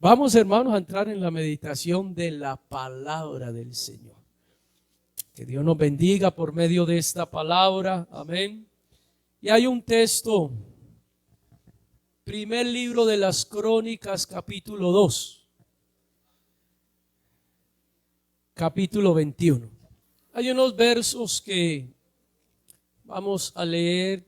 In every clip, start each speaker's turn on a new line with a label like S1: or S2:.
S1: Vamos, hermanos, a entrar en la meditación de la palabra del Señor. Que Dios nos bendiga por medio de esta palabra. Amén. Y hay un texto, primer libro de las Crónicas, capítulo 2, capítulo 21. Hay unos versos que vamos a leer,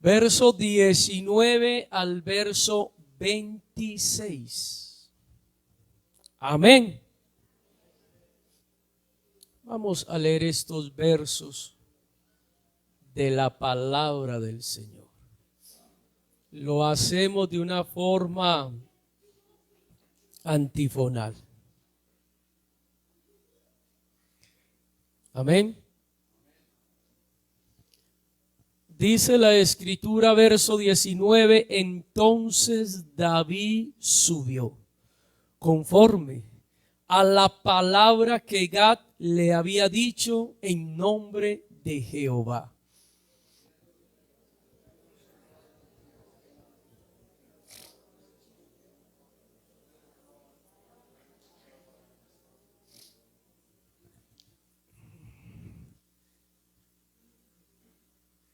S1: verso 19 al verso 26. Amén. Vamos a leer estos versos de la palabra del Señor. Lo hacemos de una forma antifonal. Amén. Dice la escritura, verso 19, entonces David subió conforme a la palabra que Gad le había dicho en nombre de Jehová.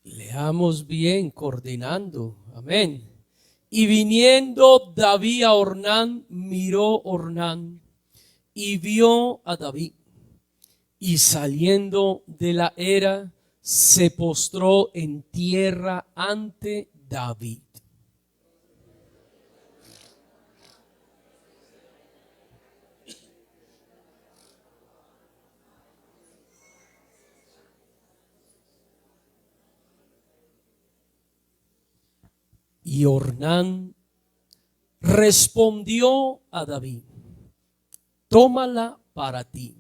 S1: Leamos bien, coordinando. Amén. Y viniendo David a Ornán, miró Ornán y vio a David. Y saliendo de la era, se postró en tierra ante David. Y Ornán respondió a David, tómala para ti,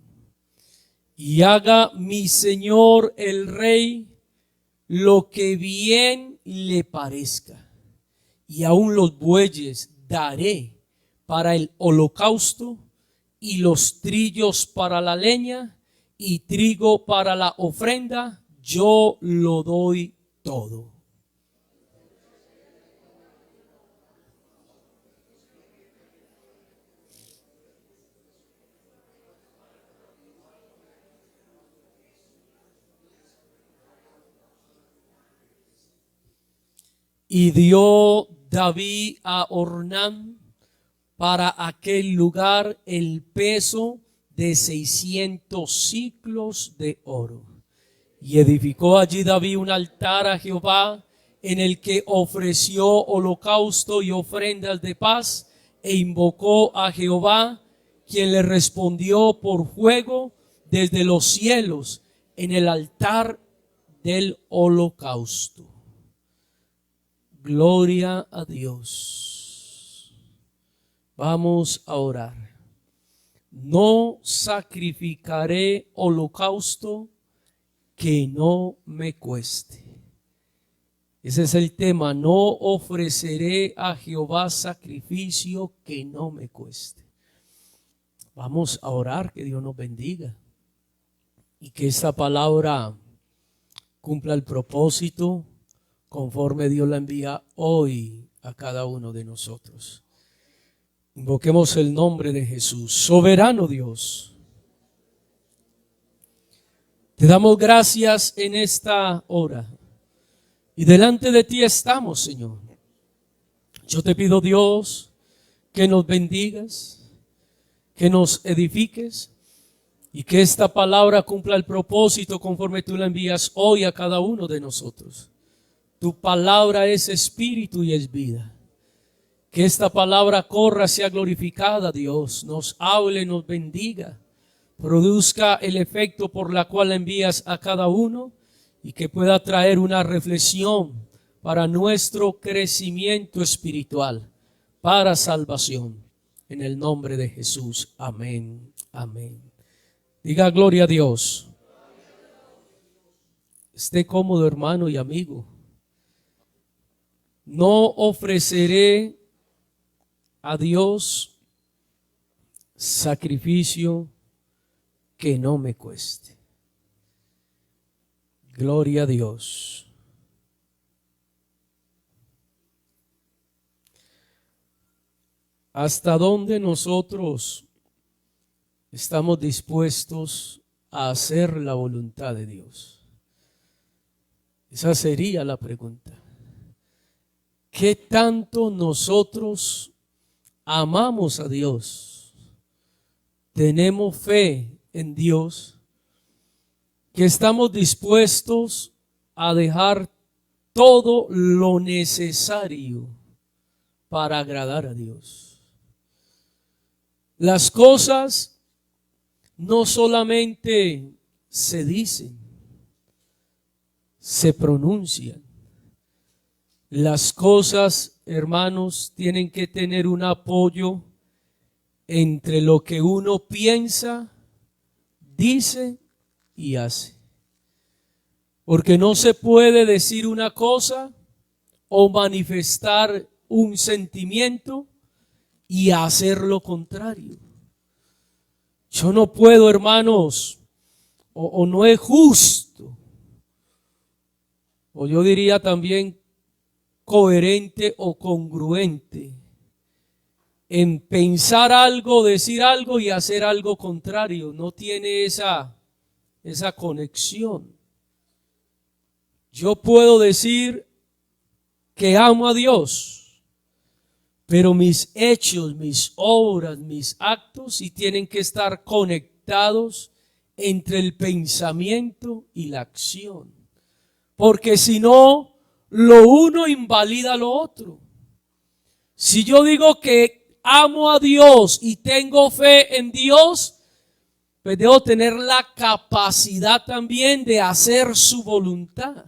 S1: y haga mi señor el rey lo que bien le parezca, y aun los bueyes daré para el holocausto, y los trillos para la leña, y trigo para la ofrenda, yo lo doy todo. Y dio David a Ornán para aquel lugar el peso de 600 siclos de oro. Y edificó allí David un altar a Jehová, en el que ofreció holocausto y ofrendas de paz, e invocó a Jehová, quien le respondió por fuego desde los cielos en el altar del holocausto. Gloria a Dios. Vamos a orar. No sacrificaré holocausto que no me cueste. Ese es el tema. No ofreceré a Jehová sacrificio que no me cueste. Vamos a orar, que Dios nos bendiga y que esta palabra cumpla el propósito conforme Dios la envía hoy a cada uno de nosotros. Invoquemos el nombre de Jesús. Soberano Dios, te damos gracias en esta hora y delante de ti estamos, Señor. Yo te pido, Dios, que nos bendigas, que nos edifiques y que esta palabra cumpla el propósito conforme tú la envías hoy a cada uno de nosotros. Tu palabra es espíritu y es vida. Que esta palabra corra, sea glorificada, Dios, nos hable, nos bendiga, produzca el efecto por la cual la envías a cada uno y que pueda traer una reflexión para nuestro crecimiento espiritual, para salvación. En el nombre de Jesús. Amén. Amén. Diga gloria a Dios. Esté cómodo, hermano y amigo. No ofreceré a Dios sacrificio que no me cueste. Gloria a Dios. ¿Hasta dónde nosotros estamos dispuestos a hacer la voluntad de Dios? Esa sería la pregunta. ¿Qué tanto nosotros amamos a Dios? ¿Tenemos fe en Dios? ¿Que estamos dispuestos a dejar todo lo necesario para agradar a Dios? Las cosas no solamente se dicen, se pronuncian. Las cosas, hermanos, tienen que tener un apoyo entre lo que uno piensa, dice y hace. Porque no se puede decir una cosa o manifestar un sentimiento y hacer lo contrario. Yo no puedo, hermanos, o no es justo, o yo diría también coherente o congruente en pensar algo, decir algo y hacer algo contrario. No tiene esa conexión. Yo puedo decir que amo a Dios, pero mis hechos, mis obras, mis actos sí tienen que estar conectados entre el pensamiento y la acción. Porque si no, lo uno invalida lo otro. Si yo digo que amo a Dios y tengo fe en Dios, pues debo tener la capacidad también de hacer su voluntad.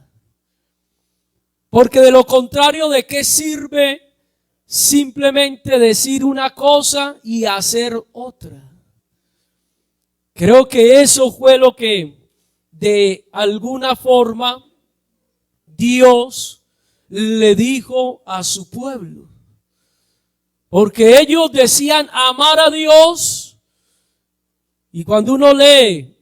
S1: Porque de lo contrario, ¿de qué sirve simplemente decir una cosa y hacer otra? Creo que eso fue lo que de alguna forma Dios le dijo a su pueblo. Porque ellos decían amar a Dios, y cuando uno lee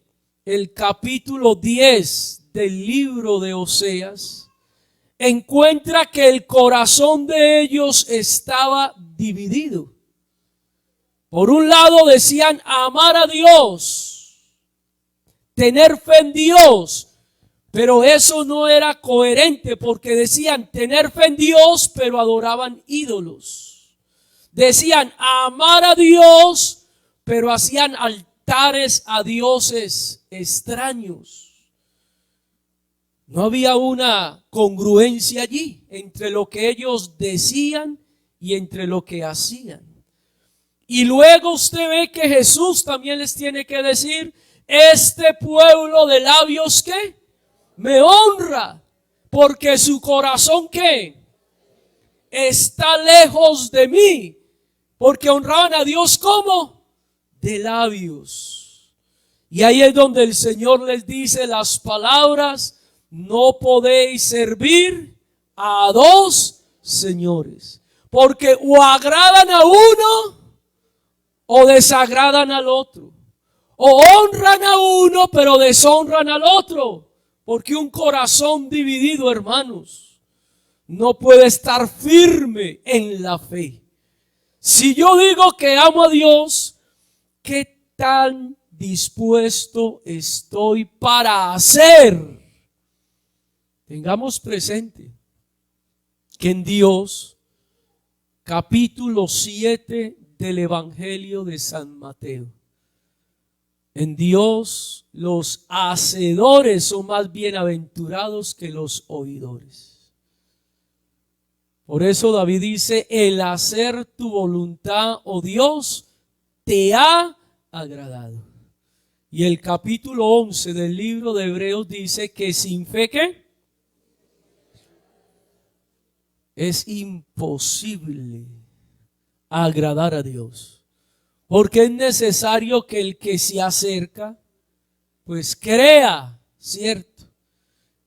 S1: el capítulo 10 del libro de Oseas, encuentra que el corazón de ellos estaba dividido. Por un lado decían amar a Dios, tener fe en Dios, pero eso no era coherente porque decían tener fe en Dios, pero adoraban ídolos. Decían amar a Dios, pero hacían altares a dioses extraños. No había una congruencia allí entre lo que ellos decían y entre lo que hacían. Y luego usted ve que Jesús también les tiene que decir, este pueblo de labios que me honra, porque su corazón que está lejos de mí, porque honraban a Dios como de labios. Y ahí es donde el Señor les dice las palabras: no podéis servir a dos señores, porque o agradan a uno o desagradan al otro, o honran a uno pero deshonran al otro, porque un corazón dividido, hermanos, no puede estar firme en la fe. Si yo digo que amo a Dios, ¿qué tan dispuesto estoy para hacer? Tengamos presente que en Dios, capítulo 7 del Evangelio de San Mateo, en Dios los hacedores son más bienaventurados que los oidores. Por eso David dice: el hacer tu voluntad, oh Dios, te ha agradado. Y el capítulo 11 del libro de Hebreos dice que sin fe, ¿qué? Es imposible agradar a Dios, porque es necesario que el que se acerca pues crea, ¿cierto?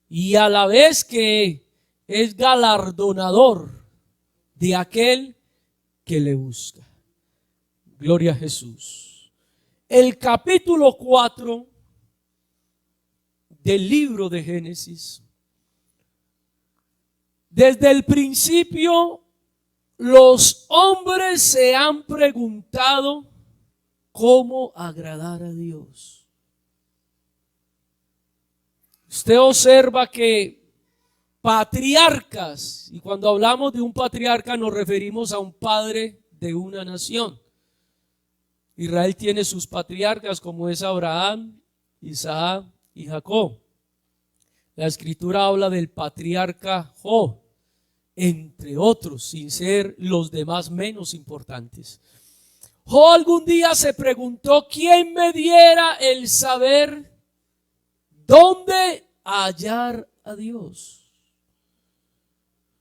S1: Y a la vez que es galardonador de aquel que le busca. Gloria a Jesús. El capítulo 4 del libro de Génesis, desde el principio los hombres se han preguntado cómo agradar a Dios. Usted observa que patriarcas, y cuando hablamos de un patriarca nos referimos a un padre de una nación. Israel tiene sus patriarcas como es Abraham, Isaac y Jacob. La escritura habla del patriarca Job, entre otros, sin ser los demás menos importantes. Job algún día se preguntó: ¿quién me diera el saber dónde hallar a Dios?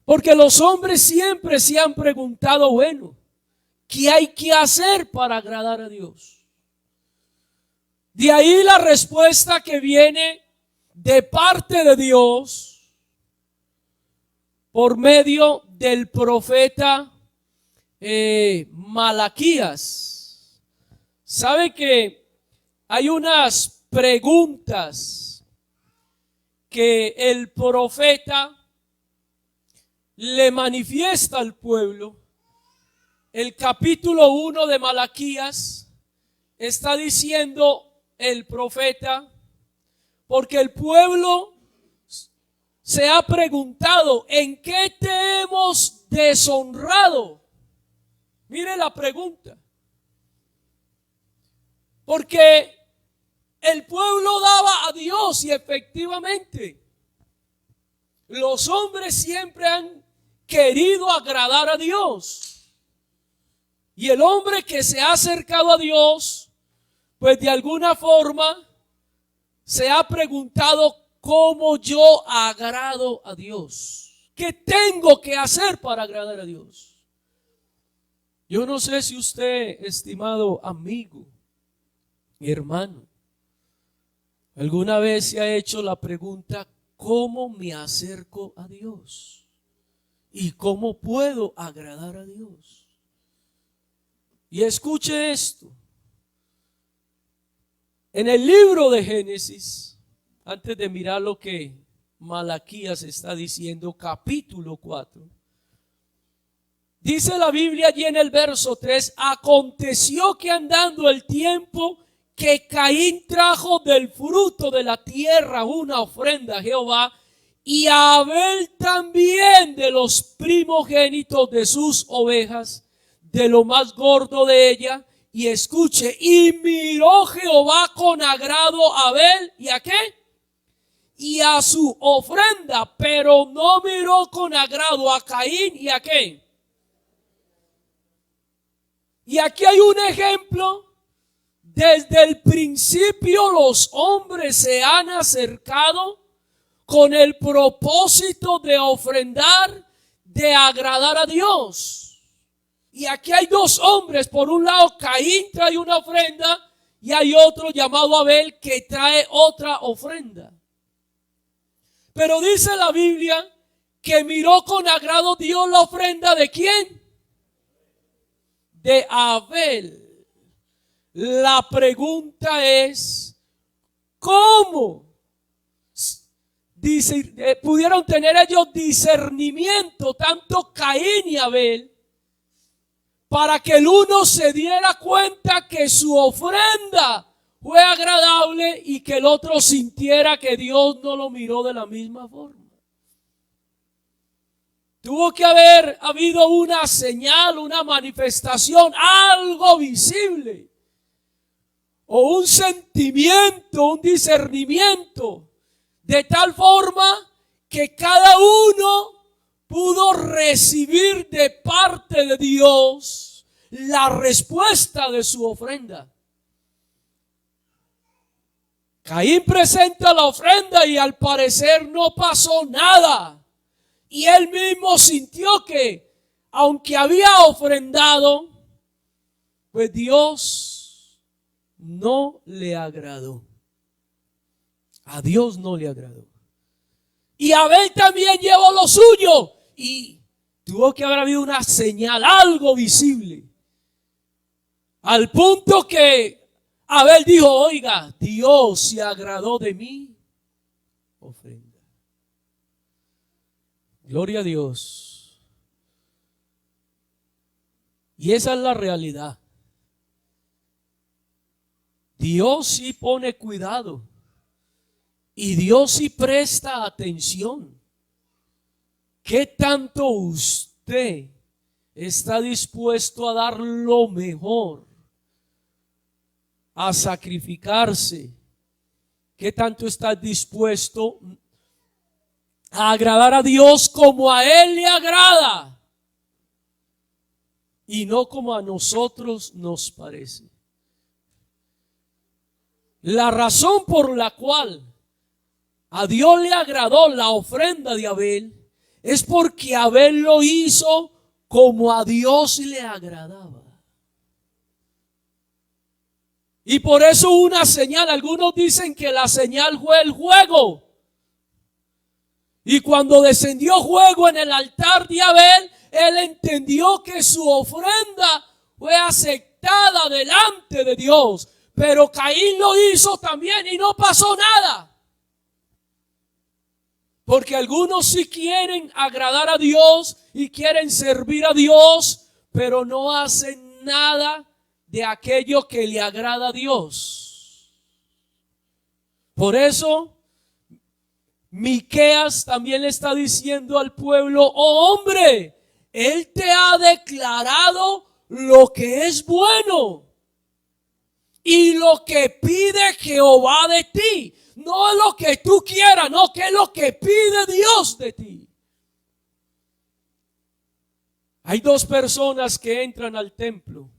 S1: Porque los hombres siempre se han preguntado, bueno, ¿qué hay que hacer para agradar a Dios? De ahí la respuesta que viene de parte de Dios por medio del profeta Malaquías. ¿Sabe que hay unas preguntas que el profeta le manifiesta al pueblo? El capítulo 1 de Malaquías está diciendo el profeta, porque el pueblo se ha preguntado: ¿en qué te hemos deshonrado? Mire la pregunta. Porque el pueblo daba a Dios y efectivamente los hombres siempre han querido agradar a Dios. Y el hombre que se ha acercado a Dios, pues de alguna forma se ha preguntado: ¿cómo yo agrado a Dios? ¿Qué tengo que hacer para agradar a Dios? Yo no sé si usted, estimado amigo, hermano, alguna vez se ha hecho la pregunta: ¿cómo me acerco a Dios? ¿Y cómo puedo agradar a Dios? Y escuche esto. En el libro de Génesis, antes de mirar lo que Malaquías está diciendo, capítulo 4, dice la Biblia allí en el verso 3: aconteció que andando el tiempo, que Caín trajo del fruto de la tierra una ofrenda a Jehová, y Abel también de los primogénitos de sus ovejas, de lo más gordo de ella. Y escuche: y miró Jehová con agrado a Abel, ¿y a qué? Y a su ofrenda, pero no miró con agrado a Caín, ¿y a qué? Y aquí hay un ejemplo. Desde el principio los hombres se han acercado con el propósito de ofrendar, de agradar a Dios. Y aquí hay dos hombres: por un lado Caín trae una ofrenda y hay otro llamado Abel que trae otra ofrenda. Pero dice la Biblia que miró con agrado Dios la ofrenda ¿de quién? De Abel. La pregunta es: ¿cómo pudieron tener ellos discernimiento, tanto Caín y Abel, para que el uno se diera cuenta que su ofrenda fue agradable y que el otro sintiera que Dios no lo miró de la misma forma? Tuvo que haber habido una señal, una manifestación, algo visible, o un sentimiento, un discernimiento, de tal forma que cada uno pudo recibir de parte de Dios la respuesta de su ofrenda. Caín presenta la ofrenda y al parecer no pasó nada. Y él mismo sintió que, aunque había ofrendado, pues Dios no le agradó. A Dios no le agradó. Y Abel también llevó lo suyo. Y tuvo que haber habido una señal, algo visible. Al punto que Abel dijo: oiga, Dios se agradó de mi ofrenda. Gloria a Dios. Y esa es la realidad. Dios sí pone cuidado y Dios sí presta atención. ¿Qué tanto usted está dispuesto a dar lo mejor, a sacrificarse? ¿Qué tanto está dispuesto a agradar a Dios como a Él le agrada y no como a nosotros nos parece? La razón por la cual a Dios le agradó la ofrenda de Abel es porque Abel lo hizo como a Dios le agradaba. Y por eso una señal, algunos dicen que la señal fue el fuego. Y cuando descendió fuego en el altar de Abel, él entendió que su ofrenda fue aceptada delante de Dios. Pero Caín lo hizo también y no pasó nada. Porque algunos sí quieren agradar a Dios y quieren servir a Dios, pero no hacen nada de aquello que le agrada a Dios. Por eso Miqueas también le está diciendo al pueblo: oh hombre, Él te ha declarado lo que es bueno y lo que pide Jehová de ti. No es lo que tú quieras, no, que es lo que pide Dios de ti. Hay dos personas que entran al templo.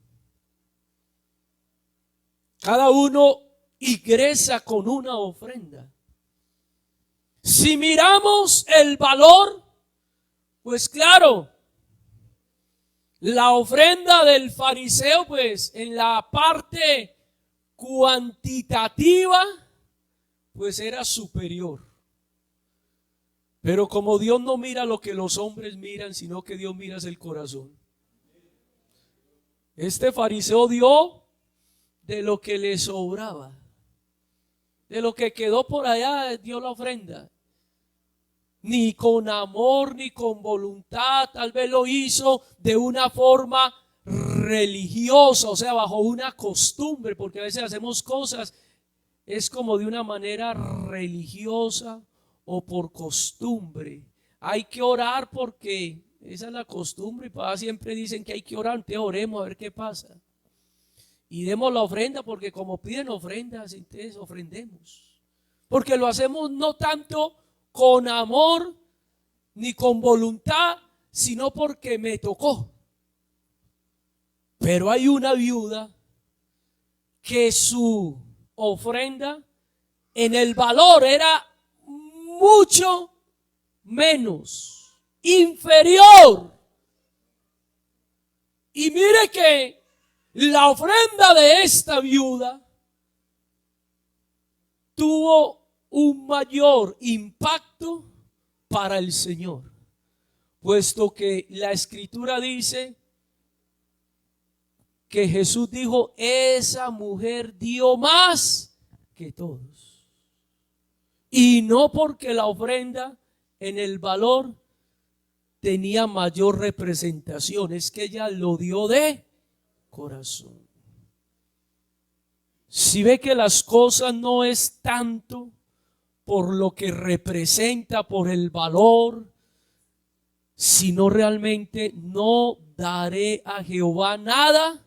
S1: Cada uno ingresa con una ofrenda. Si miramos el valor, pues claro, la ofrenda del fariseo, pues en la parte cuantitativa, pues era superior. Pero como Dios no mira lo que los hombres miran, sino que Dios mira el corazón. Este fariseo dio de lo que le sobraba, de lo que quedó por allá, dio la ofrenda. Ni con amor, ni con voluntad, tal vez lo hizo de una forma religiosa, o sea, bajo una costumbre, porque a veces hacemos cosas, es como de una manera religiosa o por costumbre. Hay que orar porque esa es la costumbre, y papá siempre dicen que hay que orar, entonces oremos a ver qué pasa. Y demos la ofrenda porque como piden ofrendas, entonces ofrendemos. Porque lo hacemos no tanto con amor ni con voluntad, sino porque me tocó. Pero hay una viuda que su ofrenda en el valor era mucho menos, inferior. Y mire que la ofrenda de esta viuda tuvo un mayor impacto para el Señor, puesto que la Escritura dice que Jesús dijo: esa mujer dio más que todos. Y no porque la ofrenda en el valor tenía mayor representación, es que ella lo dio de corazón. Si ve que las cosas no es tanto por lo que representa, por el valor, sino realmente no daré a Jehová nada.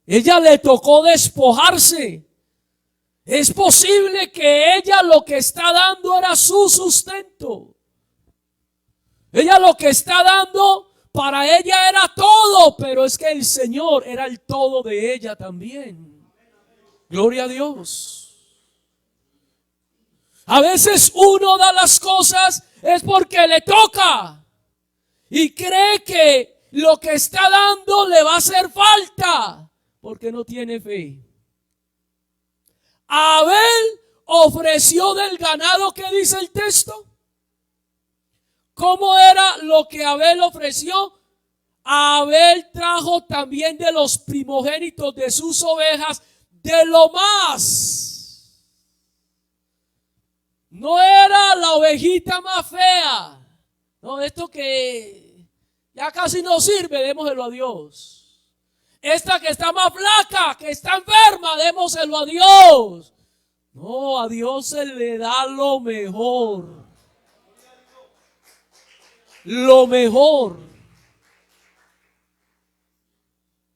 S1: Ella le tocó despojarse. Es posible que ella lo que está dando era su sustento. Ella lo que está dando para ella era todo, pero es que el Señor era el todo de ella también. Gloria a Dios. A veces uno da las cosas es porque le toca y cree que lo que está dando le va a hacer falta porque no tiene fe. Abel ofreció del ganado, ¿qué dice el texto? ¿Cómo era lo que Abel ofreció? Abel trajo también de los primogénitos de sus ovejas, de lo más. No era la ovejita más fea. No, esto que ya casi no sirve, démoselo a Dios. Esta que está más flaca, que está enferma, démoselo a Dios. No, a Dios se le da lo mejor. Lo mejor.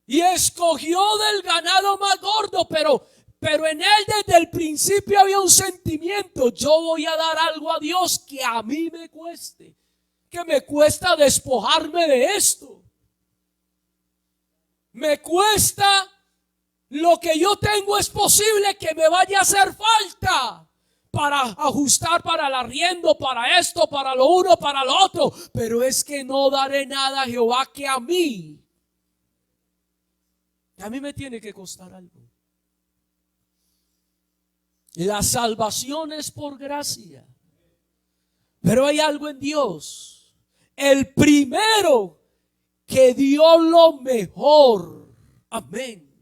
S1: Y escogió del ganado más gordo, pero en él desde el principio había un sentimiento: yo voy a dar algo a Dios que a mí me cueste, que me cuesta despojarme de esto. Me cuesta lo que yo tengo, es posible que me vaya a hacer falta para ajustar para el arriendo, para esto, para lo uno, para lo otro. Pero es que no daré nada a Jehová que a mí me tiene que costar algo. La salvación es por gracia, pero hay algo en Dios. El primero que dio lo mejor, amén,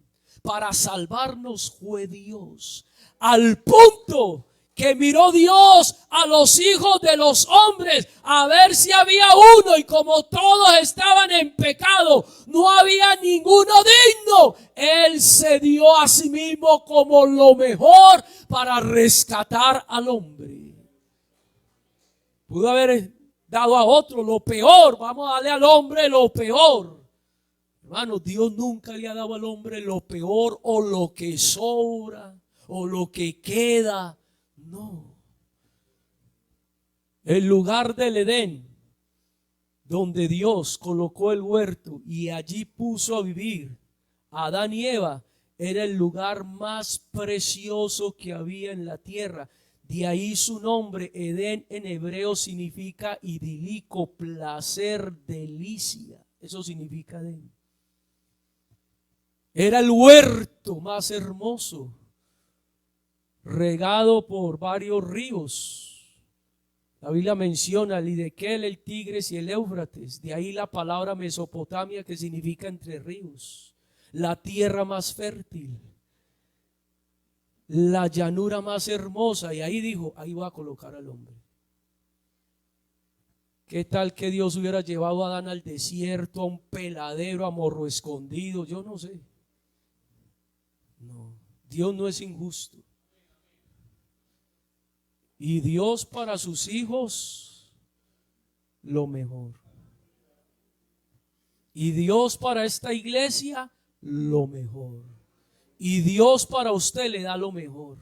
S1: para salvarnos fue Dios. Al punto que miró Dios a los hijos de los hombres a ver si había uno, y como todos estaban en pecado, no había ninguno digno. Él se dio a sí mismo como lo mejor para rescatar al hombre. Pudo haber dado a otro lo peor. Vamos a darle al hombre lo peor. Hermano, Dios nunca le ha dado al hombre lo peor o lo que sobra o lo que queda. No. El lugar del Edén, donde Dios colocó el huerto y allí puso a vivir a Adán y Eva, era el lugar más precioso que había en la tierra. De ahí su nombre. Edén en hebreo significa idílico, placer, delicia. Eso significa Edén. Era el huerto más hermoso, regado por varios ríos. La Biblia menciona el Hidekel, el Tigris y el Éufrates. De ahí la palabra Mesopotamia, que significa entre ríos. La tierra más fértil, la llanura más hermosa. Y ahí dijo: ahí voy a colocar al hombre. ¿Qué tal que Dios hubiera llevado a Adán al desierto, a un peladero, a morro escondido? Yo no sé. No, Dios no es injusto. Y Dios para sus hijos lo mejor. Y Dios para esta iglesia lo mejor. Y Dios para usted le da lo mejor.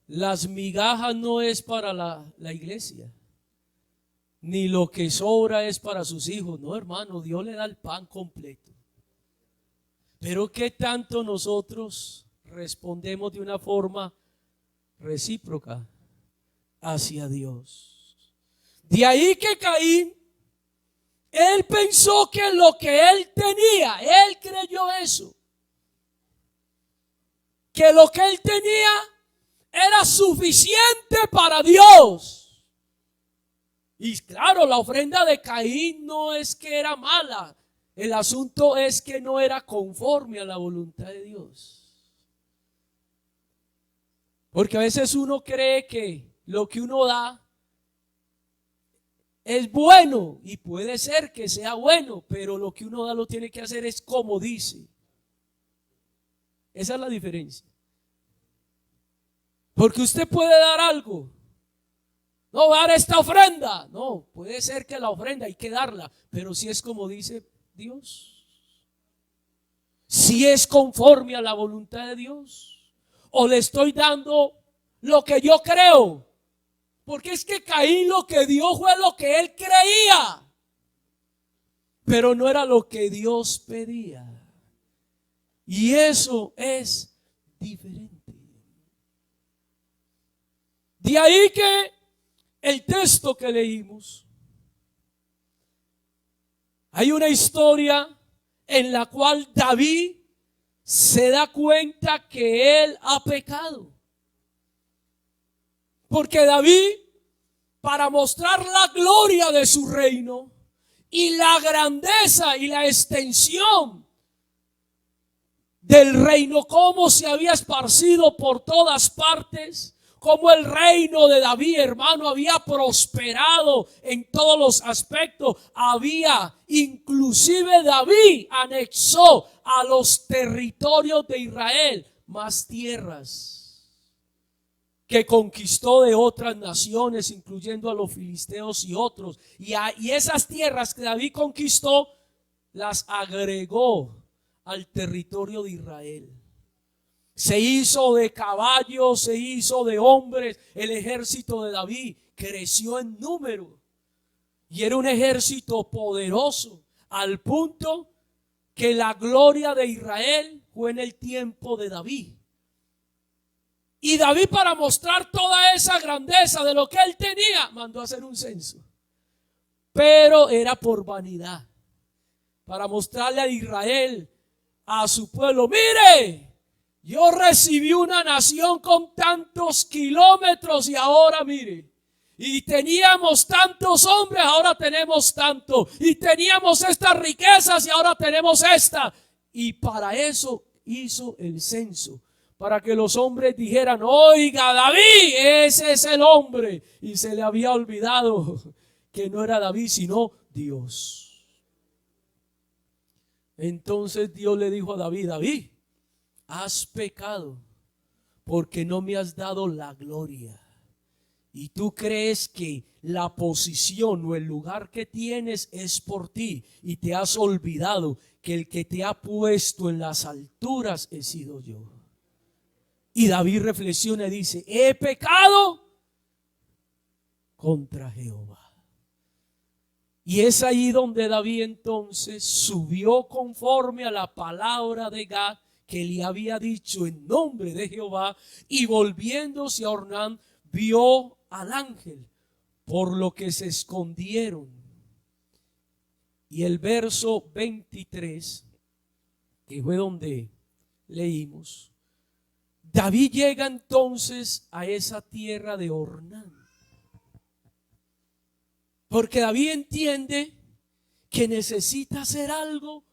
S1: Las migajas no es para la iglesia, ni lo que sobra es para sus hijos. No, hermano, Dios le da el pan completo. Pero ¿qué tanto nosotros respondemos de una forma recíproca hacia Dios? De ahí que Caín, él pensó que lo que él tenía, él creyó eso, que lo que él tenía era suficiente para Dios. Y claro, la ofrenda de Caín no es que era mala, el asunto es que no era conforme a la voluntad de Dios. Porque a veces uno cree que lo que uno da es bueno, y puede ser que sea bueno, pero lo que uno da lo tiene que hacer es como dice. Esa es la diferencia. Porque usted puede dar algo, no dar esta ofrenda, no, puede ser que la ofrenda hay que darla, pero si es como dice Dios, si es conforme a la voluntad de Dios, o le estoy dando lo que yo creo. Porque es que Caín lo que dio fue lo que él creía, pero no era lo que Dios pedía. Y eso es diferente. De ahí que el texto que leímos, hay una historia en la cual David se da cuenta que él ha pecado. Porque David, para mostrar la gloria de su reino y la grandeza y la extensión del reino, cómo se había esparcido por todas partes, cómo el reino de David, hermano, había prosperado en todos los aspectos. Inclusive David anexó a los territorios de Israel más tierras que conquistó de otras naciones, incluyendo a los filisteos y otros. Y esas tierras que David conquistó, las agregó al territorio de Israel. Se hizo de caballos, se hizo de hombres. El ejército de David creció en número y era un ejército poderoso, al punto que la gloria de Israel fue en el tiempo de David. Y David, para mostrar toda esa grandeza de lo que él tenía, mandó a hacer un censo, pero era por vanidad, para mostrarle a Israel, a su pueblo: mire, yo recibí una nación con tantos kilómetros y ahora mire, y teníamos tantos hombres, ahora tenemos tanto, y teníamos estas riquezas y ahora tenemos esta. Y para eso hizo el censo, para que los hombres dijeran: oiga, David, ese es el hombre. Y se le había olvidado que no era David, sino Dios. Entonces Dios le dijo a David: David, has pecado porque no me has dado la gloria. Y tú crees que la posición o el lugar que tienes es por ti, y te has olvidado que el que te ha puesto en las alturas he sido yo. Y David reflexiona y dice: he pecado contra Jehová. Y es ahí donde David entonces subió conforme a la palabra de Gad que le había dicho en nombre de Jehová, y volviéndose a Ornán vio al ángel, por lo que se escondieron. Y el verso 23, que fue donde leímos, David llega entonces a esa tierra de Ornán, porque David entiende que necesita hacer algo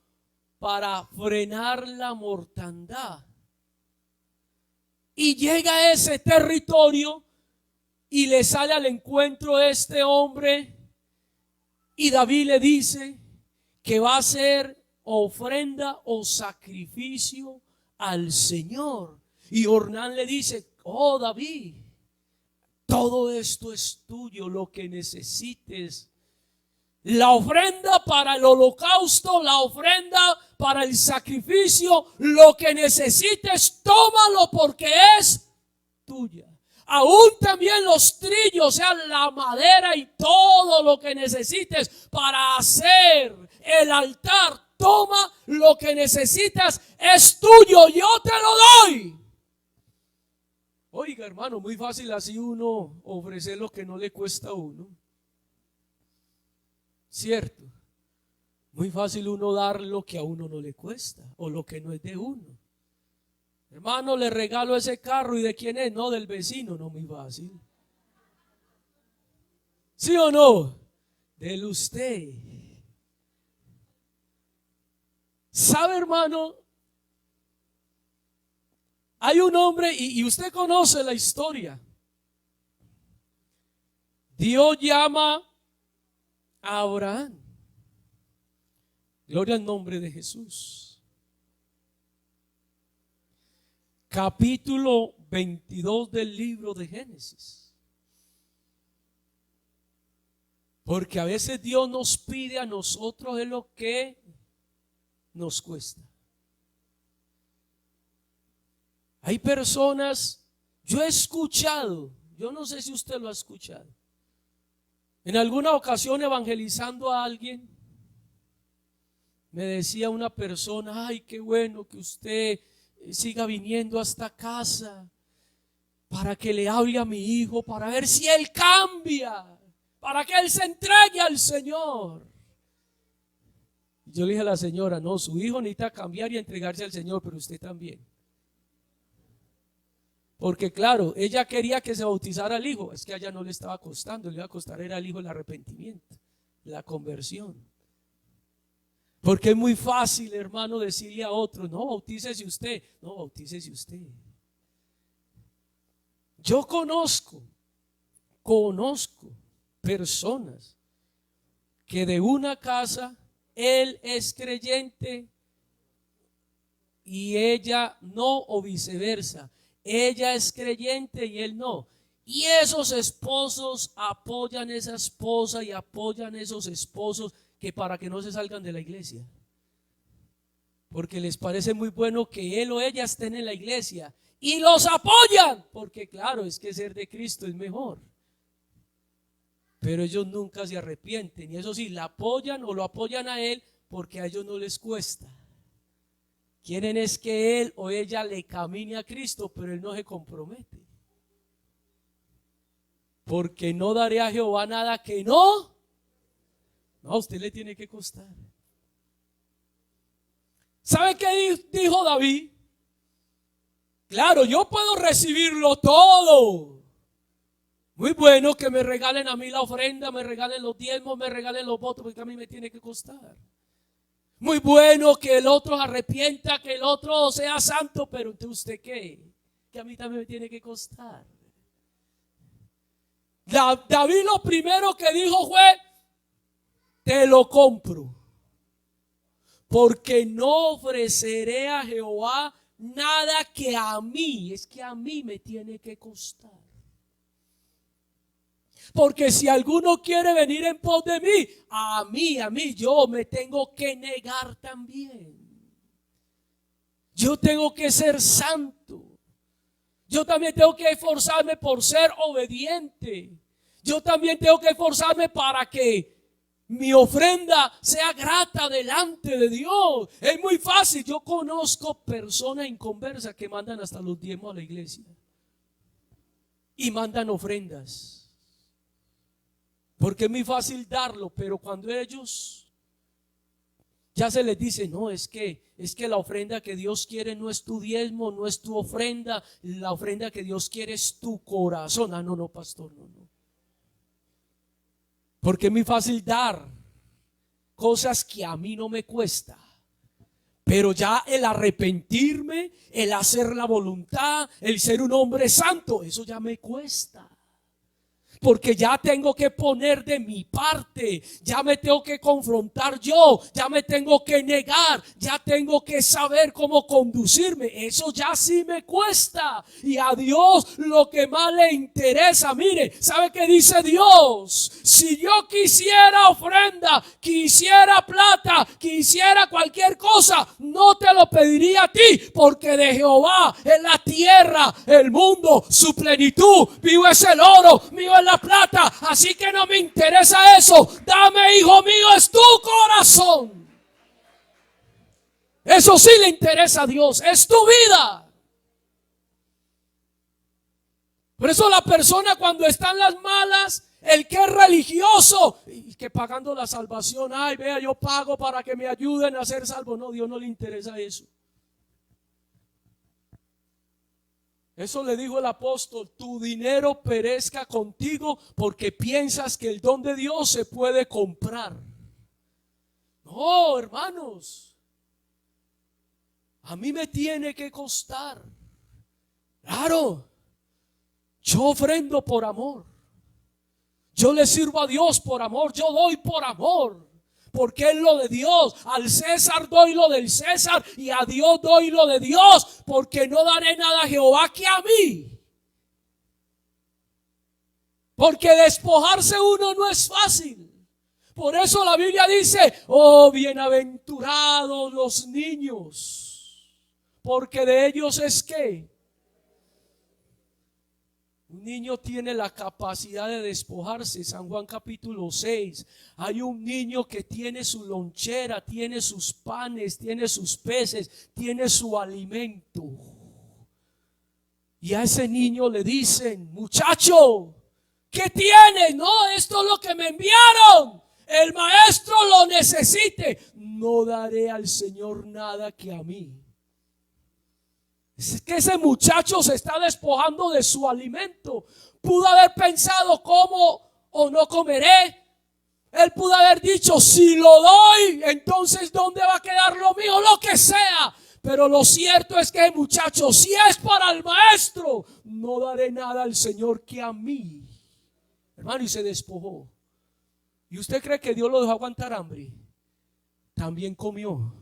S1: para frenar la mortandad. Y llega a ese territorio y le sale al encuentro este hombre, y David le dice que va a hacer ofrenda o sacrificio al Señor. Y Ornán le dice: oh David, todo esto es tuyo, lo que necesites. La ofrenda para el holocausto, la ofrenda para el sacrificio, lo que necesites, tómalo porque es tuya. Aún también los trillos, o sea, la madera y todo lo que necesites para hacer el altar, toma lo que necesitas, es tuyo, yo te lo doy. Oiga, hermano, muy fácil así uno ofrecer lo que no le cuesta a uno, ¿cierto? Muy fácil uno dar lo que a uno no le cuesta o lo que no es de uno. Hermano, le regalo ese carro, ¿y de quién es? No, del vecino. No, muy fácil. ¿Sí o no? Del usted. ¿Sabe, hermano? Hay un hombre, y usted conoce la historia. Dios llama a Abraham. Gloria al nombre de Jesús. Capítulo 22 del libro de Génesis. Porque a veces Dios nos pide a nosotros de lo que nos cuesta. Hay personas, yo he escuchado, yo no sé si usted lo ha escuchado, en alguna ocasión evangelizando a alguien, me decía una persona: ay, qué bueno que usted siga viniendo a esta casa para que le hable a mi hijo, para ver si él cambia, para que él se entregue al Señor. Yo le dije a la señora: no, su hijo necesita cambiar y entregarse al Señor, pero usted también. Porque claro, ella quería que se bautizara al hijo, es que a ella no le estaba costando, le iba a costar era al hijo el arrepentimiento, la conversión. Porque es muy fácil, hermano, decirle a otro: no, bautícese usted. No, bautícese usted. Yo conozco personas que de una casa él es creyente y ella no, o viceversa. Ella es creyente y él no. Y esos esposos apoyan a esa esposa y apoyan a esos esposos que para que no se salgan de la iglesia. Porque les parece muy bueno que él o ella estén en la iglesia y los apoyan. Porque claro, es que ser de Cristo es mejor. Pero ellos nunca se arrepienten. Y eso sí, la apoyan o lo apoyan a él porque a ellos no les cuesta. Quieren es que él o ella le camine a Cristo, pero él no se compromete. Porque no daré a Jehová nada que no. No, a usted le tiene que costar. ¿Sabe qué dijo David? Claro, yo puedo recibirlo todo. Muy bueno que me regalen a mí la ofrenda, me regalen los diezmos, me regalen los votos, porque a mí me tiene que costar. Muy bueno que el otro se arrepienta, que el otro sea santo, pero ¿usted qué? Que a mí también me tiene que costar. David lo primero que dijo fue: te lo compro, porque no ofreceré a Jehová nada que a mí, es que a mí me tiene que costar. Porque si alguno quiere venir en pos de mí, a mí, yo me tengo que negar también. Yo tengo que ser santo. Yo también tengo que esforzarme por ser obediente. Yo también tengo que esforzarme para que mi ofrenda sea grata delante de Dios. Es muy fácil. Yo conozco personas inconversas que mandan hasta los diezmos a la iglesia y mandan ofrendas. Porque es muy fácil darlo, pero cuando ellos ya se les dice: no, es que la ofrenda que Dios quiere no es tu diezmo, no es tu ofrenda, la ofrenda que Dios quiere es tu corazón. Ah, no, pastor, no. Porque es muy fácil dar cosas que a mí no me cuesta. Pero ya el arrepentirme, el hacer la voluntad, el ser un hombre santo, eso ya me cuesta. Porque ya tengo que poner de mi parte, ya me tengo que confrontar yo, ya me tengo que negar, ya tengo que saber cómo conducirme. Eso ya sí me cuesta. Y a Dios lo que más le interesa, mire, ¿sabe qué dice Dios? Si yo quisiera ofrenda, quisiera plata, quisiera cualquier cosa, no te lo pediría a ti, porque de Jehová es la tierra, el mundo, su plenitud. Mío es el oro, mío es la plata, así que no me interesa eso. Dame, hijo mío, es tu corazón. Eso sí le interesa a Dios, es tu vida. Por eso la persona, cuando están las malas, el que es religioso y que pagando la salvación, ay, vea, yo pago para que me ayuden a ser salvo. No, Dios no le interesa eso. Eso le dijo el apóstol: tu dinero perezca contigo porque piensas que el don de Dios se puede comprar. No, hermanos, a mí me tiene que costar. Claro, yo ofrendo por amor. Yo le sirvo a Dios por amor. Yo doy por amor. Porque es lo de Dios. Al César doy lo del César y a Dios doy lo de Dios. Porque no daré nada a Jehová que a mí. Porque despojarse uno no es fácil. Por eso la Biblia dice: oh, bienaventurados los niños, porque de ellos es que un niño tiene la capacidad de despojarse. San Juan capítulo 6. Hay un niño que tiene su lonchera, tiene sus panes, tiene sus peces, tiene su alimento. Y a ese niño le dicen: muchacho, ¿qué tienes? No, esto es lo que me enviaron. El maestro lo necesite. No daré al Señor nada que a mí. Es que ese muchacho se está despojando de su alimento. Pudo haber pensado: ¿cómo o no comeré? Él pudo haber dicho: si lo doy, entonces ¿dónde va a quedar lo mío? Lo que sea. Pero lo cierto es que, muchachos, si es para el maestro, no daré nada al Señor que a mí. Hermano, y se despojó. ¿Y usted cree que Dios lo dejó aguantar hambre? También comió.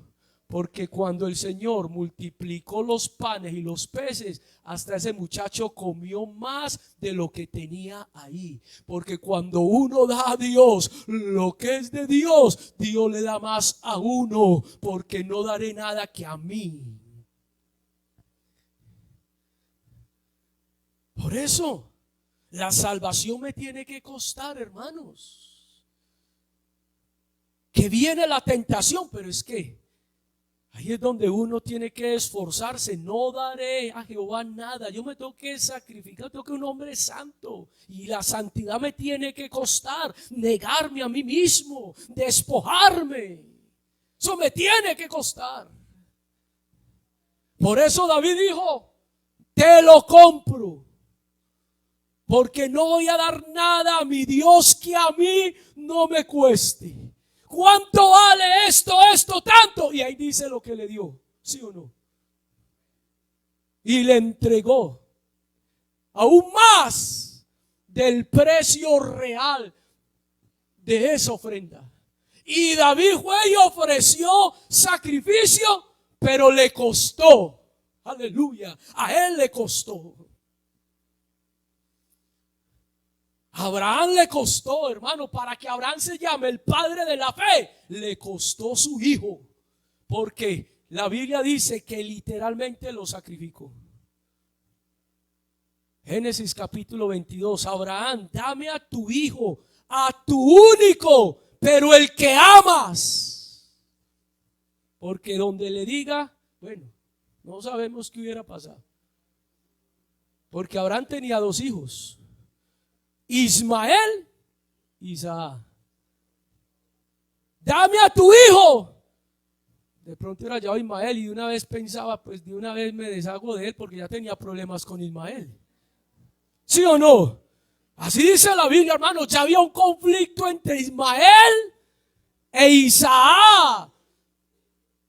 S1: Porque cuando el Señor multiplicó los panes y los peces, hasta ese muchacho comió más de lo que tenía ahí. Porque cuando uno da a Dios lo que es de Dios, Dios le da más a uno. Porque no daré nada que a mí. Por eso, la salvación me tiene que costar, hermanos. Que viene la tentación, pero es que ahí es donde uno tiene que esforzarse. No daré a Jehová nada. Yo me tengo que sacrificar, tengo que ser un hombre santo. Y la santidad me tiene que costar. Negarme a mí mismo, despojarme. Eso me tiene que costar. Por eso David dijo: te lo compro. Porque no voy a dar nada a mi Dios que a mí no me cueste. ¿Cuánto vale esto tanto? Y ahí dice lo que le dio, ¿sí o no? Y le entregó aún más del precio real de esa ofrenda. Y David fue y ofreció sacrificio, pero le costó. Aleluya, a él le costó. Abraham le costó, hermano, para que Abraham se llame el padre de la fe, le costó su hijo, porque la Biblia dice que literalmente lo sacrificó. Génesis capítulo 22, Abraham, dame a tu hijo, a tu único, pero el que amas, porque donde le diga, bueno, no sabemos qué hubiera pasado, porque Abraham tenía 2 hijos, Ismael, Isaac. Dame a tu hijo. De pronto era ya Ismael y de una vez pensaba, pues de una vez me deshago de él porque ya tenía problemas con Ismael. ¿Sí o no? Así dice la Biblia, hermano. Ya había un conflicto entre Ismael e Isaac.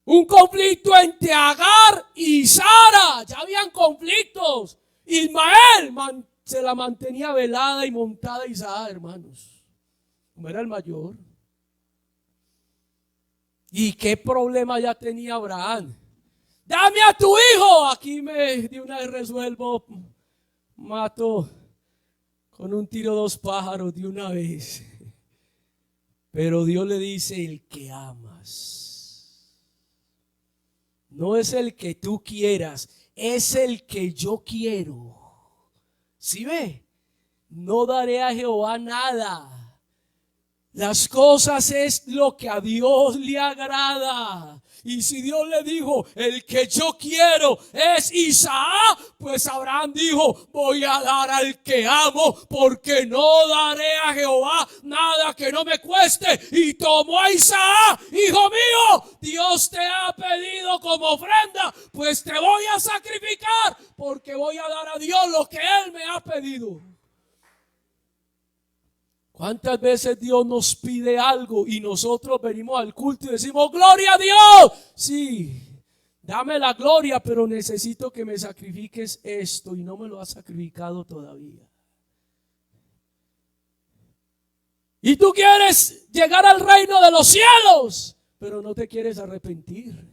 S1: Un conflicto entre Agar y Sara. Ya habían conflictos. Ismael se la mantenía velada y montada Isaac, hermanos. Como era el mayor. ¿Y qué problema ya tenía Abraham? Dame a tu hijo. Aquí de una vez resuelvo. Mato con un tiro 2 pájaros de una vez. Pero Dios le dice: el que amas. No es el que tú quieras, es el que yo quiero. ¿Sí ve? No daré a Jehová nada. Las cosas es lo que a Dios le agrada. Y si Dios le dijo: el que yo quiero es Isaac, pues Abraham dijo: voy a dar al que amo, porque no daré a Jehová nada que no me cueste. Y tomó a Isaac. Hijo mío, Dios te ha pedido como ofrenda, pues te voy a sacrificar, porque voy a dar a Dios lo que Él me ha pedido. ¿Cuántas veces Dios nos pide algo y nosotros venimos al culto y decimos: gloria a Dios? Sí, dame la gloria, pero necesito que me sacrifiques esto, y no me lo has sacrificado todavía. Y tú quieres llegar al reino de los cielos, pero no te quieres arrepentir.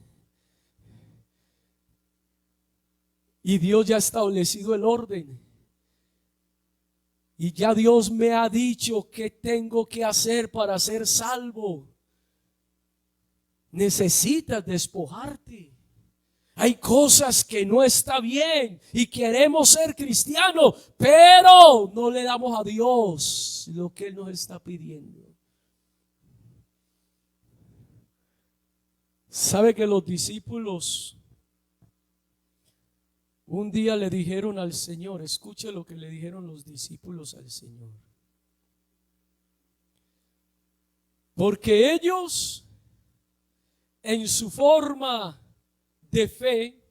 S1: Y Dios ya ha establecido el orden. Y ya Dios me ha dicho qué tengo que hacer para ser salvo. Necesitas despojarte. Hay cosas que no está bien y queremos ser cristianos, pero no le damos a Dios lo que Él nos está pidiendo. ¿Sabe que los discípulos un día le dijeron al Señor? Escuche lo que le dijeron los discípulos al Señor. Porque ellos, en su forma de fe,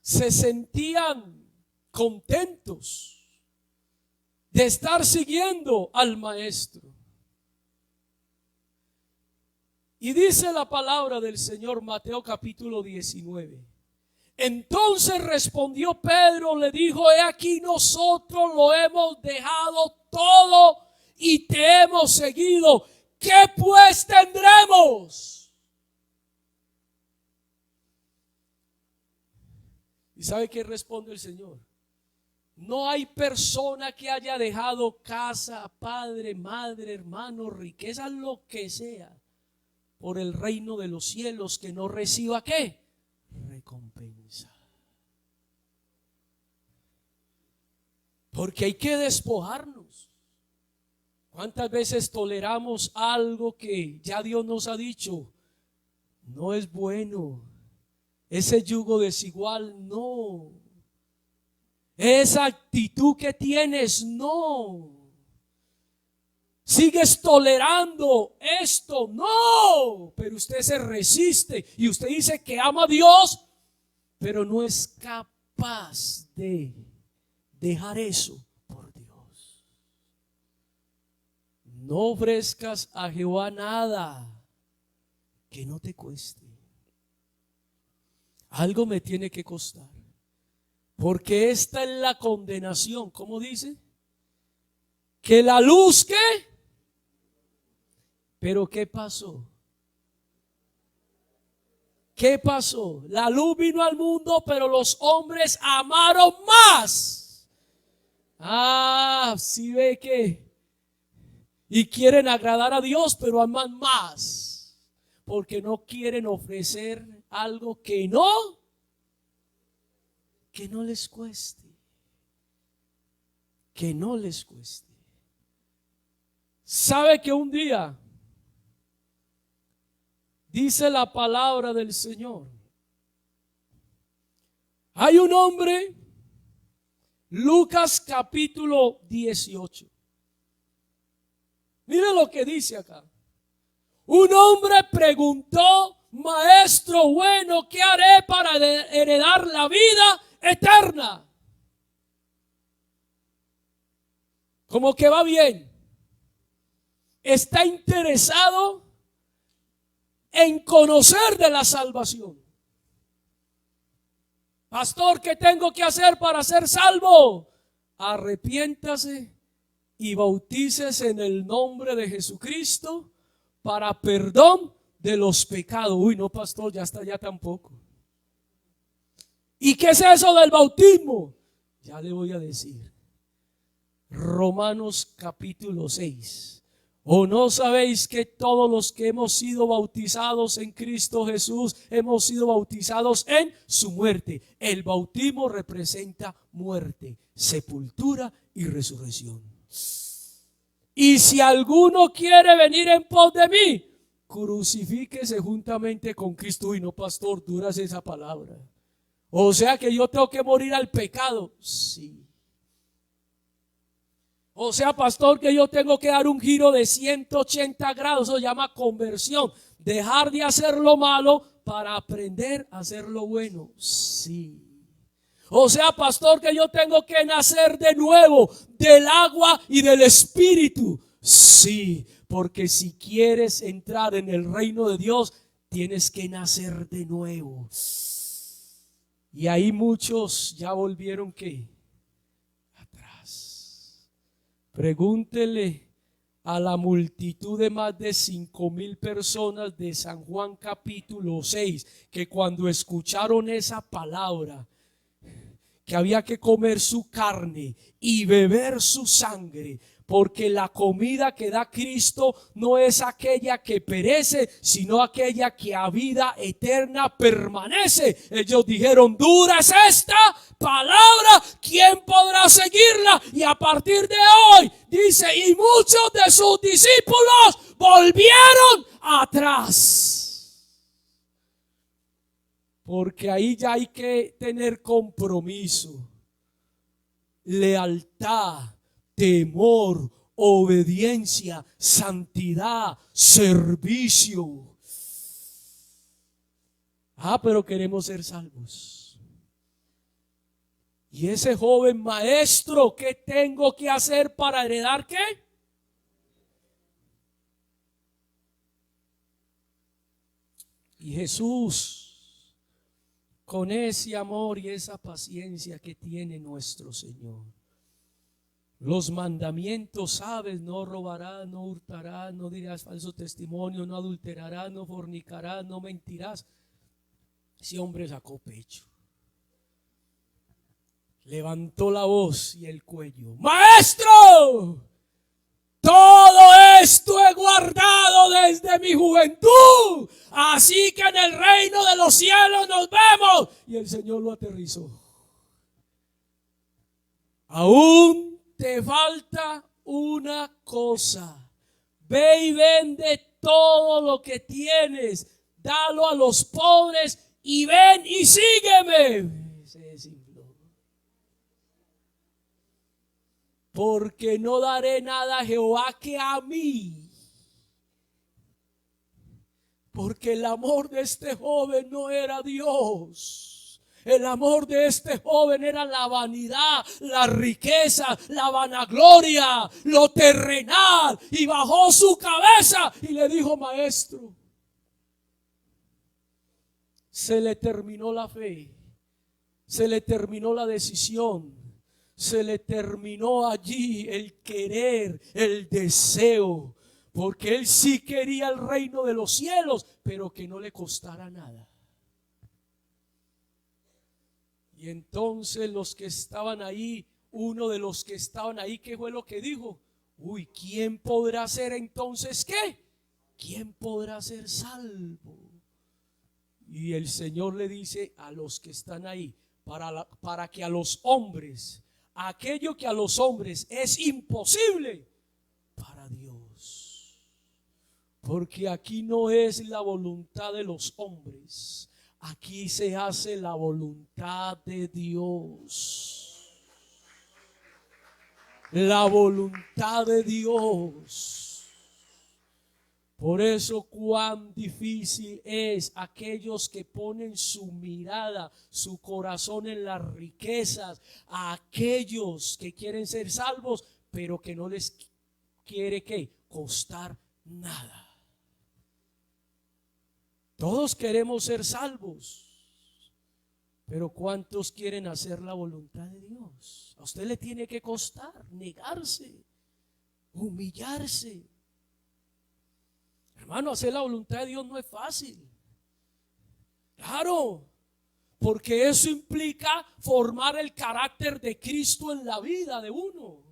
S1: se sentían contentos de estar siguiendo al Maestro. Y dice la palabra del Señor, Mateo capítulo 19. Entonces respondió Pedro, le dijo: he aquí, nosotros lo hemos dejado todo y te hemos seguido. ¿Qué pues tendremos? ¿Y sabe qué responde el Señor? No hay persona que haya dejado casa, padre, madre, hermano, riqueza, lo que sea, por el reino de los cielos, que no reciba ¿qué? Recompensa. Porque hay que despojarnos. ¿Cuántas veces toleramos algo que ya Dios nos ha dicho? No es bueno. Ese yugo desigual, no. Esa actitud que tienes, no. Sigues tolerando esto, no. Pero usted se resiste y usted dice que ama a Dios, pero no es capaz de dejar eso por Dios. No ofrezcas a Jehová nada que no te cueste. Algo me tiene que costar. Porque esta es la condenación. ¿Cómo dice? Que la luz, ¿qué? Pero ¿qué pasó? ¿Qué pasó? La luz vino al mundo, pero los hombres amaron más. Sí ve que. Y quieren agradar a Dios, pero aman más. Porque no quieren ofrecer algo que no les cueste. Que no les cueste. ¿Sabe que un día dice la palabra del Señor? Hay un hombre, Lucas capítulo 18. Mire lo que dice acá. Un hombre preguntó: maestro bueno, ¿qué haré para heredar la vida eterna? Como que va bien. Está interesado en conocer de la salvación. Pastor, ¿qué tengo que hacer para ser salvo? Arrepiéntase y bautícese en el nombre de Jesucristo para perdón de los pecados. Uy, no, pastor, ya está, ya tampoco. ¿Y qué es eso del bautismo? Ya le voy a decir. Romanos capítulo 6. ¿O no sabéis que todos los que hemos sido bautizados en Cristo Jesús hemos sido bautizados en su muerte? El bautismo representa muerte, sepultura y resurrección. Y si alguno quiere venir en pos de mí, crucifíquese juntamente con Cristo. Y no, pastor, duras esa palabra. O sea que yo tengo que morir al pecado. Sí. O sea, pastor, que yo tengo que dar un giro de 180 grados. Eso se llama conversión. Dejar de hacer lo malo para aprender a hacer lo bueno. Sí. O sea, pastor, que yo tengo que nacer de nuevo del agua y del espíritu. Sí, porque si quieres entrar en el reino de Dios, tienes que nacer de nuevo. Y ahí muchos ya volvieron ¿qué? Atrás. Pregúntele a la multitud de más de 5,000 personas de San Juan capítulo 6, que cuando escucharon esa palabra, que había que comer su carne y beber su sangre, porque la comida que da Cristo no es aquella que perece, sino aquella que a vida eterna permanece. Ellos dijeron: dura es esta palabra, ¿quién podrá seguirla? Y a partir de hoy dice: y muchos de sus discípulos volvieron atrás. Porque ahí ya hay que tener compromiso, lealtad, temor, obediencia, santidad, servicio. Pero queremos ser salvos. Y ese joven: maestro, ¿qué tengo que hacer para heredar qué? Y Jesús, con ese amor y esa paciencia que tiene nuestro Señor, los mandamientos, sabes, no robarás, no hurtarás, no dirás falso testimonio, no adulterarás, no fornicarás, no mentirás. Ese hombre sacó pecho, levantó la voz y el cuello: maestro, todo esto he guardado desde mi juventud, así que en el reino de los cielos nos vemos. Y el Señor lo aterrizó. Aún te falta una cosa. Ve y vende todo lo que tienes, dalo a los pobres y ven y sígueme. Se desinfló. Porque no daré nada a Jehová que a mí. Porque el amor de este joven no era Dios. El amor de este joven era la vanidad, la riqueza, la vanagloria, lo terrenal. Y bajó su cabeza y le dijo: maestro, se le terminó la fe, se le terminó la decisión, se le terminó allí el querer, el deseo, porque él sí quería el reino de los cielos, pero que no le costara nada. Y entonces los que estaban ahí, uno de los que estaban ahí, ¿qué fue lo que dijo? Uy, ¿quién podrá ser entonces qué? ¿Quién podrá ser salvo? Y el Señor le dice a los que están ahí, para que a los hombres, aquello que a los hombres es imposible, para Dios. Porque aquí no es la voluntad de los hombres. Aquí se hace la voluntad de Dios. La voluntad de Dios. Por eso cuán difícil es aquellos que ponen su mirada, su corazón en las riquezas, a aquellos que quieren ser salvos, pero que no les quiere ¿qué? Costar nada. Todos queremos ser salvos, pero ¿cuántos quieren hacer la voluntad de Dios? A usted le tiene que costar negarse, humillarse. Hermano, hacer la voluntad de Dios no es fácil. Claro, porque eso implica formar el carácter de Cristo en la vida de uno.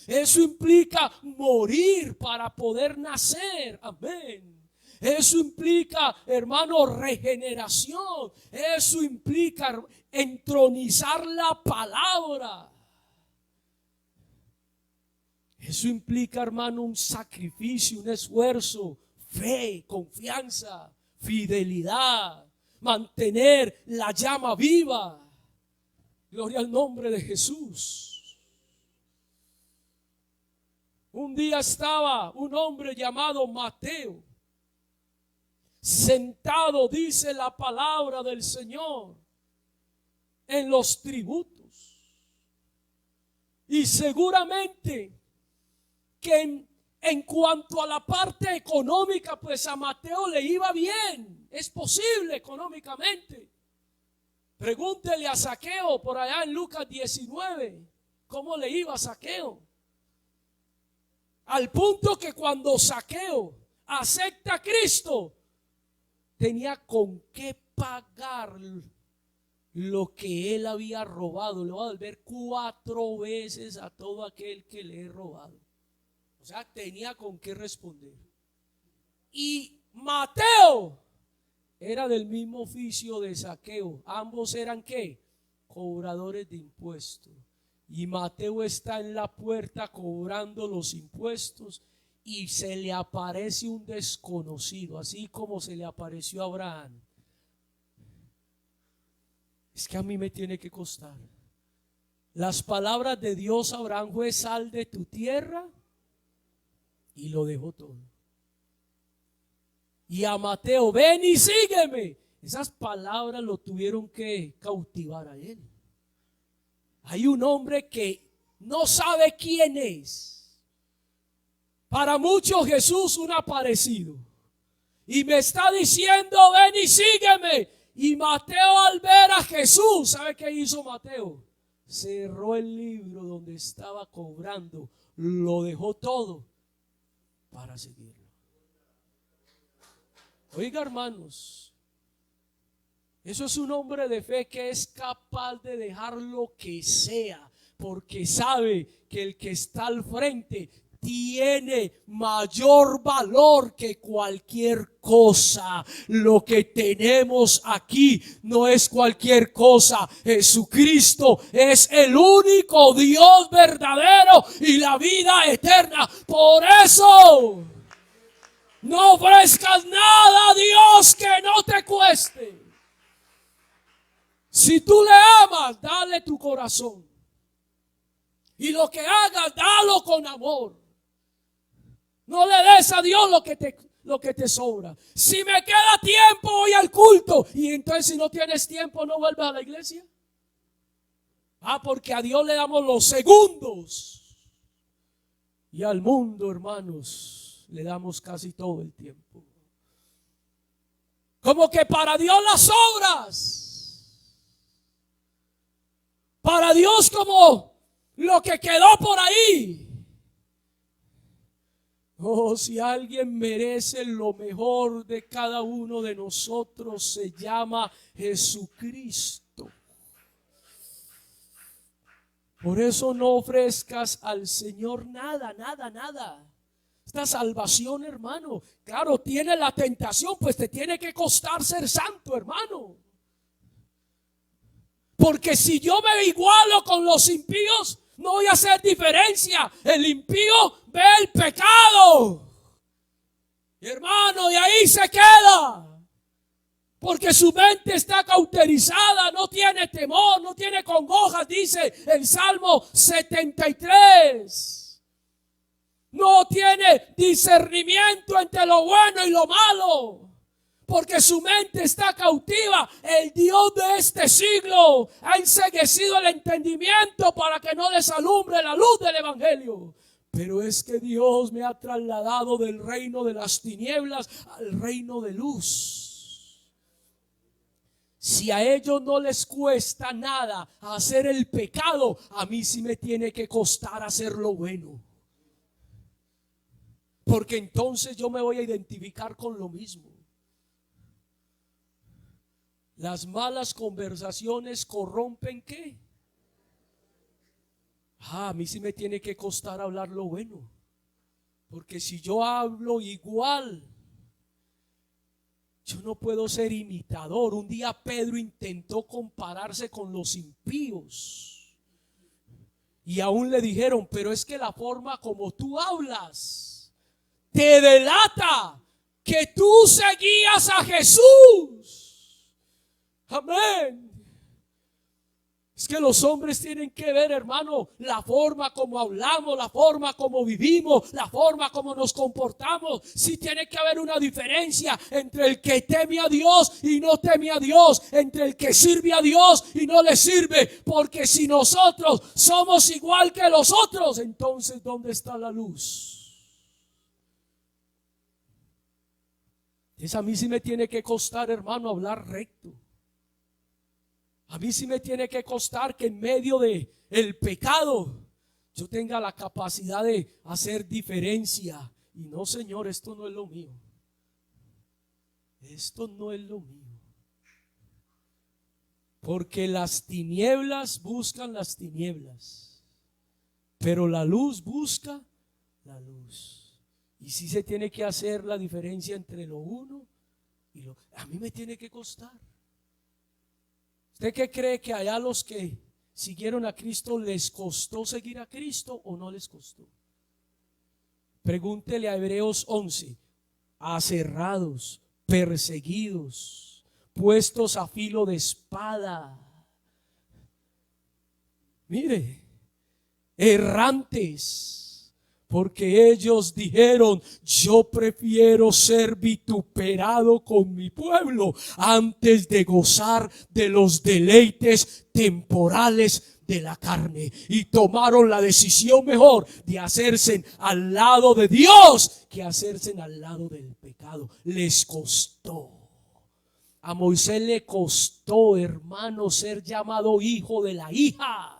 S1: Eso implica morir para poder nacer. Amén. Eso implica, hermano, regeneración. Eso implica entronizar la palabra. Eso implica, hermano, un sacrificio, un esfuerzo, fe, confianza, fidelidad, mantener la llama viva. Gloria al nombre de Jesús. Un día estaba un hombre llamado Mateo sentado, dice la palabra del Señor, en los tributos. Y seguramente que en cuanto a la parte económica, pues a Mateo le iba bien. Es posible económicamente. Pregúntele a Zaqueo por allá en Lucas 19, ¿cómo le iba a Zaqueo? Al punto que cuando Zaqueo acepta a Cristo, tenía con qué pagar lo que él había robado. Le va a devolver 4 veces a todo aquel que le he robado. O sea, tenía con qué responder. Y Mateo era del mismo oficio de Zaqueo. Ambos eran ¿qué? Cobradores de impuestos. Y Mateo está en la puerta cobrando los impuestos. Y se le aparece un desconocido, así como se le apareció a Abraham. Es que a mí me tiene que costar. Las palabras de Dios a Abraham fue: sal de tu tierra, y lo dejó todo. Y a Mateo: ven y sígueme. Esas palabras lo tuvieron que cautivar a él. Hay un hombre que no sabe quién es. Para muchos Jesús un aparecido. y me está diciendo: ven y sígueme. Y Mateo, al ver a Jesús, ¿sabe qué hizo Mateo? Cerró el libro donde estaba cobrando, lo dejó todo para seguirlo. Oiga, hermanos, eso es un hombre de fe que es capaz de dejar lo que sea, porque sabe que el que está al frente tiene mayor valor que cualquier cosa. Lo que tenemos aquí no es cualquier cosa. Jesucristo es el único Dios verdadero y la vida eterna. Por eso no ofrezcas nada a Dios que no te cueste. Si tú le amas, dale tu corazón. Y lo que hagas, dalo con amor. No le des a Dios lo que te sobra. Si me queda tiempo, voy al culto. Y entonces, si no tienes tiempo, no vuelves a la iglesia. Porque a Dios le damos los segundos. Y al mundo, hermanos, le damos casi todo el tiempo. Como que para Dios las obras. Para Dios como lo que quedó por ahí. Oh, si alguien merece lo mejor de cada uno de nosotros, se llama Jesucristo. Por eso no ofrezcas al Señor nada, nada, nada. Esta salvación, hermano, claro, tiene la tentación, pues te tiene que costar ser santo, hermano. Porque si yo me igualo con los impíos, no voy a hacer diferencia. El impío ve el pecado, hermano, y ahí se queda. Porque su mente está cauterizada, no tiene temor, no tiene congojas, dice el Salmo 73. No tiene discernimiento entre lo bueno y lo malo. Porque su mente está cautiva. El Dios de este siglo ha enceguecido el entendimiento para que no les alumbre la luz del evangelio. Pero es que Dios me ha trasladado del reino de las tinieblas al reino de luz. Si a ellos no les cuesta nada hacer el pecado, a mí sí me tiene que costar hacer lo bueno. Porque entonces yo me voy a identificar con lo mismo. Las malas conversaciones corrompen ¿qué? A mí sí me tiene que costar hablar lo bueno. Porque si yo hablo igual, yo no puedo ser imitador. Un día Pedro intentó compararse con los impíos. Y aún le dijeron: pero es que la forma como tú hablas te delata que tú seguías a Jesús. Amén. Es que los hombres tienen que ver, hermano, la forma como hablamos, la forma como vivimos, la forma como nos comportamos. Sí tiene que haber una diferencia entre el que teme a Dios y no teme a Dios, entre el que sirve a Dios y no le sirve. Porque si nosotros somos igual que los otros, entonces ¿dónde está la luz? Entonces a mí sí me tiene que costar, hermano, hablar recto. A mí sí me tiene que costar que en medio de el pecado yo tenga la capacidad de hacer diferencia. Y no, Señor, esto no es lo mío. Esto no es lo mío. Porque las tinieblas buscan las tinieblas, pero la luz busca la luz. Y sí se tiene que hacer la diferencia entre lo uno y lo... A mí me tiene que costar. ¿Usted qué cree que allá los que siguieron a Cristo les costó seguir a Cristo o no les costó? Pregúntele a Hebreos 11. Aserrados, perseguidos, puestos a filo de espada. Mire, errantes. Porque ellos dijeron: yo prefiero ser vituperado con mi pueblo antes de gozar de los deleites temporales de la carne y tomaron la decisión mejor de hacerse al lado de Dios que hacerse al lado del pecado. Les costó. A Moisés le costó, hermano, ser llamado hijo de la hija.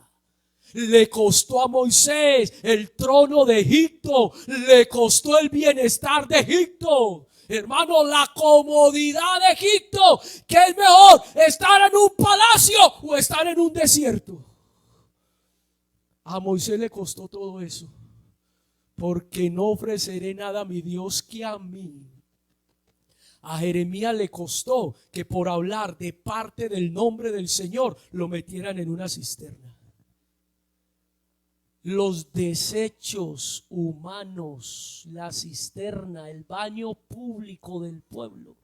S1: Le costó a Moisés el trono de Egipto. Le costó el bienestar de Egipto. Hermano, la comodidad de Egipto. ¿Qué es mejor? ¿Estar en un palacio o estar en un desierto? A Moisés le costó todo eso. Porque no ofreceré nada a mi Dios que a mí. A Jeremías le costó que por hablar de parte del nombre del Señor lo metieran en una cisterna. Los desechos humanos, la cisterna, el baño público del pueblo,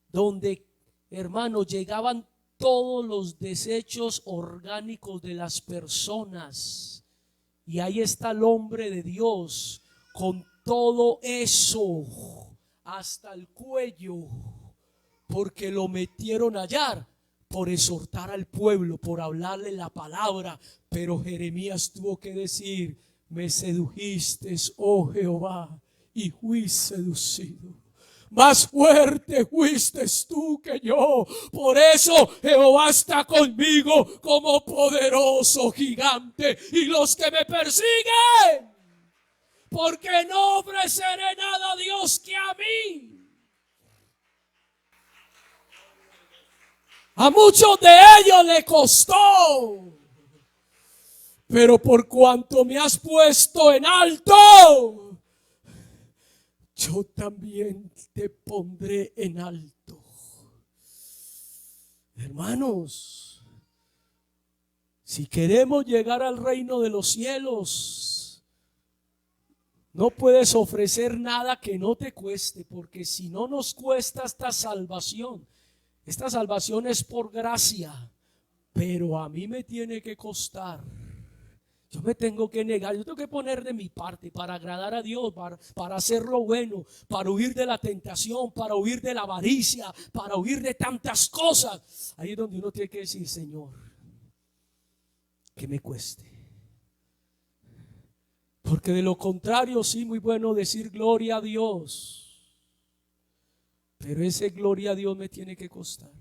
S1: donde, hermanos, llegaban todos los desechos orgánicos de las personas. Y ahí está el hombre de Dios con todo eso hasta el cuello, porque lo metieron allá por exhortar al pueblo, por hablarle la palabra. Pero Jeremías tuvo que decir: me sedujiste, oh Jehová, y fui seducido. Más fuerte fuiste tú que yo. Por eso Jehová está conmigo como poderoso gigante. Y los que me persiguen, porque no ofreceré nada a Dios que a mí. A muchos de ellos le costó. Pero por cuanto me has puesto en alto, yo también te pondré en alto. Hermanos, si queremos llegar al reino de los cielos, no puedes ofrecer nada que no te cueste, porque si no nos cuesta esta salvación es por gracia, pero a mí me tiene que costar. Yo me tengo que negar, yo tengo que poner de mi parte para agradar a Dios, para hacer lo bueno, para huir de la tentación, para huir de la avaricia, para huir de tantas cosas. Ahí es donde uno tiene que decir: Señor, que me cueste. Porque de lo contrario, sí, muy bueno decir gloria a Dios, pero ese gloria a Dios me tiene que costar.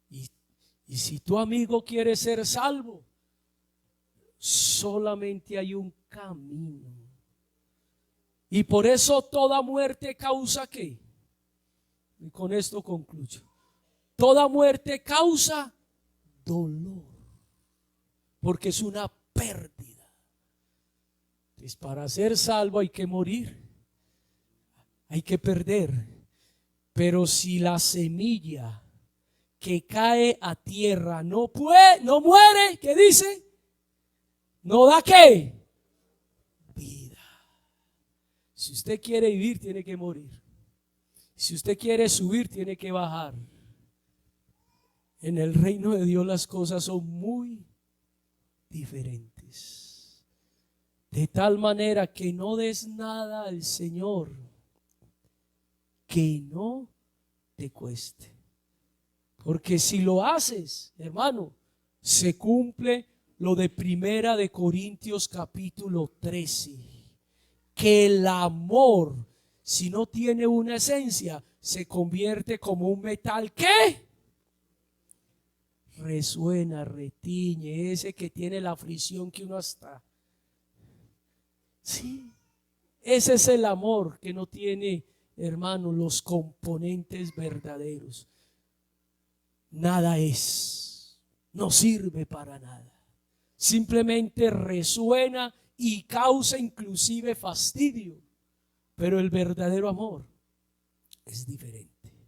S1: Y si tu amigo quiere ser salvo, solamente hay un camino. Y por eso toda muerte causa ¿qué? Y con esto concluyo. Toda muerte causa dolor, porque es una pérdida. Entonces, para ser salvo hay que morir, hay que perder. Pero si la semilla que cae a tierra no muere, ¿qué dice? ¿No da qué? Vida. Si usted quiere vivir, tiene que morir. Si usted quiere subir, tiene que bajar. En el reino de Dios las cosas son muy diferentes. De tal manera que no des nada al Señor que no te cueste. Porque si lo haces, hermano, se cumple lo de Primera de Corintios capítulo 13, que el amor, si no tiene una esencia, se convierte como un metal que resuena, retiñe, ese que tiene la fricción que uno hasta. Sí, ese es el amor que no tiene, hermano, los componentes verdaderos. Nada es, no sirve para nada. Simplemente resuena y causa inclusive fastidio. Pero el verdadero amor es diferente.